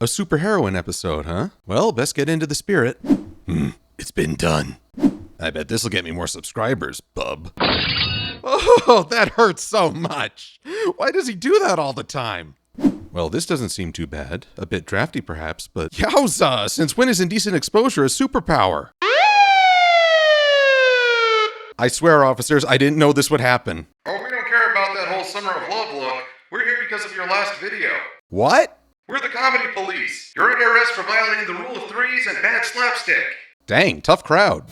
A superheroine episode, huh? Well, best get into the spirit. It's been done. I bet this'll get me more subscribers, bub. Oh, that hurts so much. Why does he do that all the time? Well, this doesn't seem too bad. A bit drafty, perhaps, but yowza! Since when is indecent exposure a superpower? I swear, officers, I didn't know this would happen. Oh, we don't care about that whole Summer of Love look. We're here because of your last video. What? We're the comedy police. You're under arrest for violating the rule of threes and bad slapstick. Dang, tough crowd.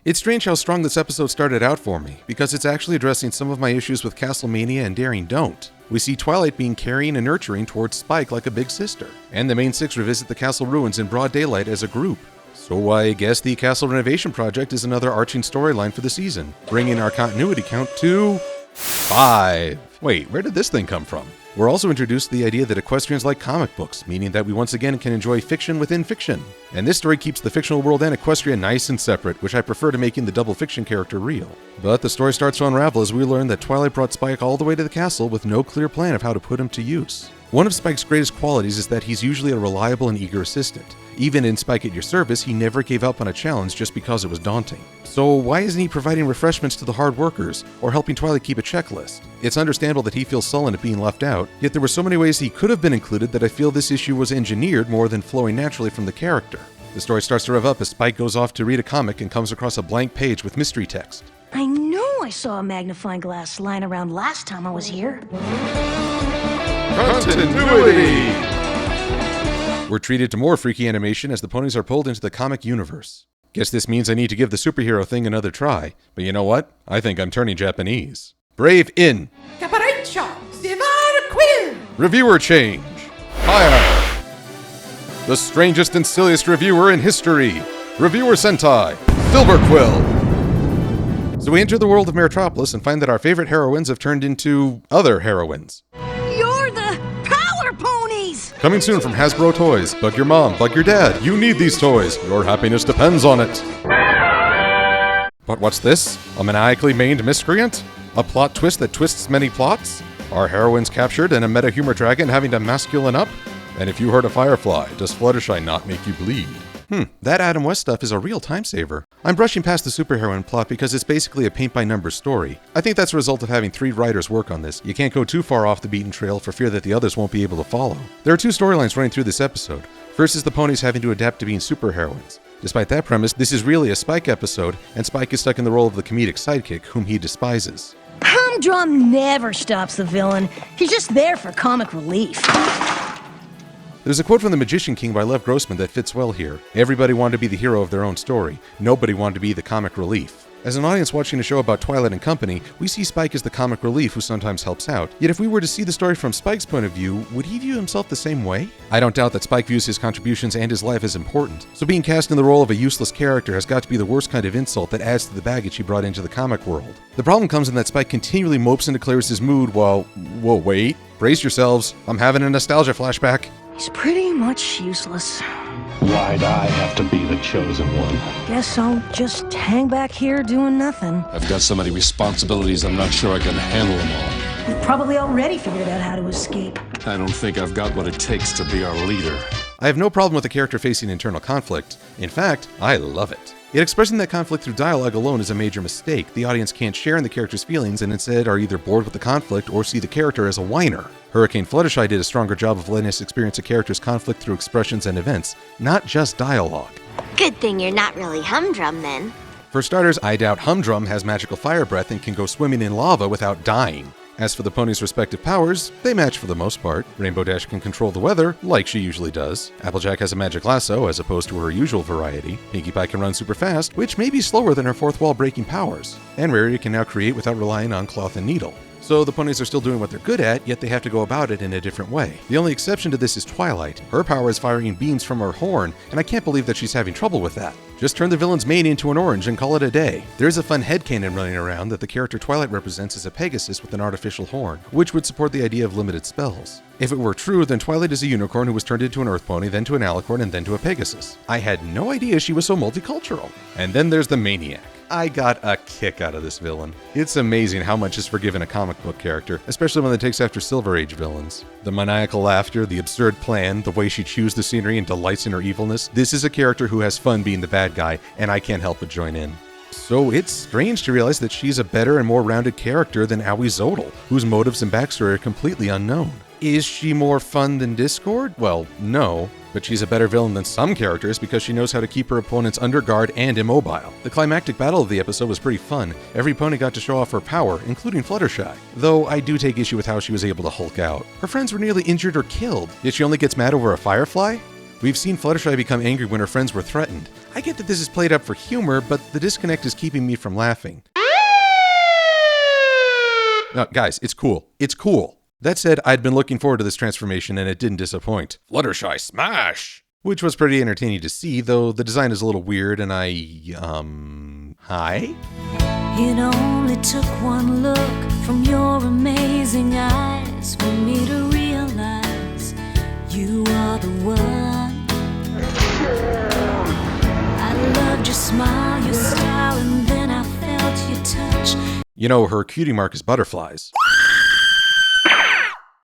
It's strange how strong this episode started out for me, because it's actually addressing some of my issues with Castlemania and Daring Don't. We see Twilight being caring and nurturing towards Spike like a big sister, and the main six revisit the castle ruins in broad daylight as a group. So I guess the castle renovation project is another arching storyline for the season, bringing our continuity count to 5. Wait, where did this thing come from? We're also introduced to the idea that equestrians like comic books, meaning that we once again can enjoy fiction within fiction. And this story keeps the fictional world and Equestria nice and separate, which I prefer to making the double fiction character real. But the story starts to unravel as we learn that Twilight brought Spike all the way to the castle with no clear plan of how to put him to use. One of Spike's greatest qualities is that he's usually a reliable and eager assistant. Even in Spike at Your Service, he never gave up on a challenge just because it was daunting. So why isn't he providing refreshments to the hard workers, or helping Twilight keep a checklist? It's understandable that he feels sullen at being left out, yet there were so many ways he could have been included that I feel this issue was engineered more than flowing naturally from the character. The story starts to rev up as Spike goes off to read a comic and comes across a blank page with mystery text. I know I saw a magnifying glass lying around last time I was here. Continuity! We're treated to more freaky animation as the ponies are pulled into the comic universe. Guess this means I need to give the superhero thing another try, but you know what? I think I'm turning Japanese. Brave in! Capriccio, Silver-Quill! Reviewer change! Hire! The strangest and silliest reviewer in history! Reviewer Sentai, Silver-Quill! So we enter the world of Metropolis and find that our favorite heroines have turned into other heroines. You're the Power Ponies! Coming soon from Hasbro Toys. Bug your mom, bug your dad. You need these toys. Your happiness depends on it. But what's this? A maniacally maned miscreant? A plot twist that twists many plots? Are heroines captured and a meta-humor dragon having to masculine up? And if you hurt a firefly, does Fluttershy not make you bleed? That Adam West stuff is a real time saver. I'm brushing past the superheroine plot because it's basically a paint-by-numbers story. I think that's a result of having 3 writers work on this. You can't go too far off the beaten trail for fear that the others won't be able to follow. There are 2 storylines running through this episode. First is the ponies having to adapt to being superheroines. Despite that premise, this is really a Spike episode, and Spike is stuck in the role of the comedic sidekick, whom he despises. Humdrum never stops the villain. He's just there for comic relief. There's a quote from The Magician King by Lev Grossman that fits well here. Everybody wanted to be the hero of their own story. Nobody wanted to be the comic relief. As an audience watching a show about Twilight and company, we see Spike as the comic relief who sometimes helps out. Yet if we were to see the story from Spike's point of view, would he view himself the same way? I don't doubt that Spike views his contributions and his life as important, so being cast in the role of a useless character has got to be the worst kind of insult that adds to the baggage he brought into the comic world. The problem comes in that Spike continually mopes and declares his mood while... Whoa, wait. Brace yourselves. I'm having a nostalgia flashback. He's pretty much useless. Why'd I have to be the chosen one? Guess I'll just hang back here doing nothing. I've got so many responsibilities, I'm not sure I can handle them all. We've probably already figured out how to escape. I don't think I've got what it takes to be our leader. I have no problem with a character facing internal conflict. In fact, I love it. Yet expressing that conflict through dialogue alone is a major mistake. The audience can't share in the character's feelings and instead are either bored with the conflict or see the character as a whiner. Hurricane Fluttershy did a stronger job of letting us experience a character's conflict through expressions and events, not just dialogue. Good thing you're not really Humdrum then. For starters, I doubt Humdrum has magical fire breath and can go swimming in lava without dying. As for the ponies' respective powers, they match for the most part. Rainbow Dash can control the weather, like she usually does. Applejack has a magic lasso, as opposed to her usual variety. Pinkie Pie can run super fast, which may be slower than her fourth wall breaking powers. And Rarity can now create without relying on cloth and needle. So the ponies are still doing what they're good at, yet they have to go about it in a different way. The only exception to this is Twilight. Her power is firing beams from her horn, and I can't believe that she's having trouble with that. Just turn the villain's mane into an orange and call it a day. There's a fun headcanon running around that the character Twilight represents as a Pegasus with an artificial horn, which would support the idea of limited spells. If it were true, then Twilight is a unicorn who was turned into an earth pony, then to an alicorn, and then to a Pegasus. I had no idea she was so multicultural. And then there's the mane-iac. I got a kick out of this villain. It's amazing how much is forgiven a comic book character, especially when it takes after Silver Age villains. The maniacal laughter, the absurd plan, the way she chews the scenery and delights in her evilness. This is a character who has fun being the bad guy, and I can't help but join in. So it's strange to realize that she's a better and more rounded character than Aoi Zodal, whose motives and backstory are completely unknown. Is she more fun than Discord? Well, no. But she's a better villain than some characters because she knows how to keep her opponents under guard and immobile. The climactic battle of the episode was pretty fun. Every pony got to show off her power, including Fluttershy. Though I do take issue with how she was able to Hulk out. Her friends were nearly injured or killed, yet she only gets mad over a firefly? We've seen Fluttershy become angry when her friends were threatened. I get that this is played up for humor, but the disconnect is keeping me from laughing. No, guys, it's cool. It's cool. That said, I'd been looking forward to this transformation and it didn't disappoint. Fluttershy smash! Which was pretty entertaining to see, though the design is a little weird and hi? It only took one look from your amazing eyes for me to realize you are the one. I loved your smile, your style, and then I felt your touch. You know, her cutie mark is butterflies.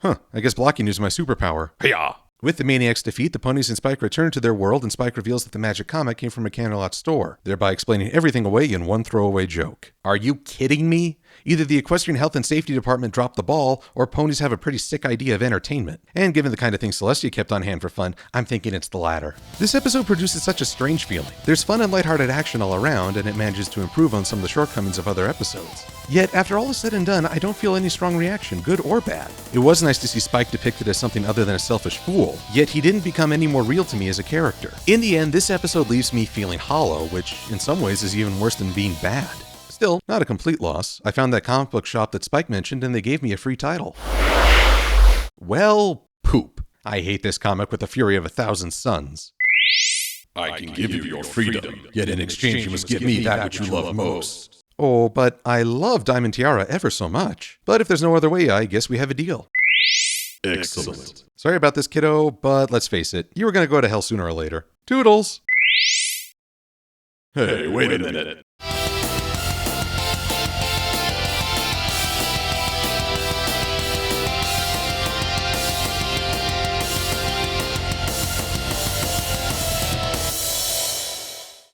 Huh, I guess blocking is my superpower. Hiya! With the mane-iac's defeat, the ponies and Spike return to their world, and Spike reveals that the magic comet came from a Canterlot store, thereby explaining everything away in one throwaway joke. Are you kidding me? Either the Equestrian Health and Safety Department dropped the ball, or ponies have a pretty sick idea of entertainment. And given the kind of thing Celestia kept on hand for fun, I'm thinking it's the latter. This episode produces such a strange feeling. There's fun and lighthearted action all around, and it manages to improve on some of the shortcomings of other episodes. Yet, after all is said and done, I don't feel any strong reaction, good or bad. It was nice to see Spike depicted as something other than a selfish fool, yet he didn't become any more real to me as a character. In the end, this episode leaves me feeling hollow, which in some ways is even worse than being bad. Still, not a complete loss. I found that comic book shop that Spike mentioned and they gave me a free title. Well, poop. I hate this comic with the fury of 1,000 suns. I can give you your freedom, yet in exchange you must give me that which you love most. Oh, but I love Diamond Tiara ever so much. But if there's no other way, I guess we have a deal. Excellent. Sorry about this, kiddo, but let's face it, you were gonna go to hell sooner or later. Toodles! Hey, wait a minute.